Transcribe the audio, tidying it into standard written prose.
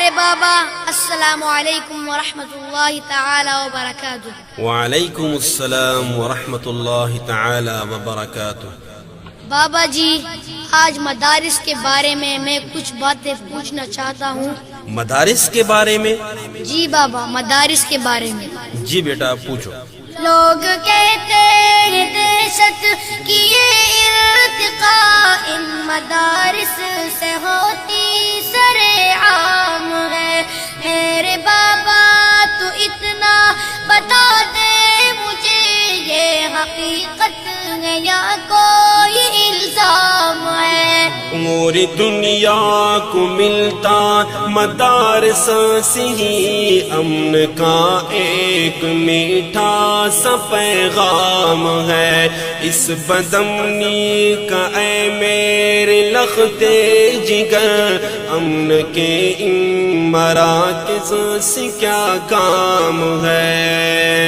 پیارے بابا، السلام علیکم ورحمۃ اللہ تعالی وبرکاتہ۔ وعلیکم السلام ورحمۃ اللہ تعالی وبرکاتہ۔ بابا جی، آج مدارس کے بارے میں کچھ باتیں پوچھنا چاہتا ہوں۔ مدارس کے بارے میں؟ جی بابا، مدارس کے بارے میں۔ جی بیٹا پوچھو۔ لوگ کہتے ہیں دہشت کی یہ ارتقاء ان مدارس سے ہوتی سر عام ہے۔ میرے بابا تو اتنا بتا دے مجھے، یہ حقیقت ہے یا کوئی الزام ہے؟ پوری دنیا کو ملتا مدارس سے ہی امن کا ایک میٹھا سا پیغام ہے۔ اس بدامنی کا اے میرے لختے جگر، امن کے ان مراکز سے کیا کام ہے؟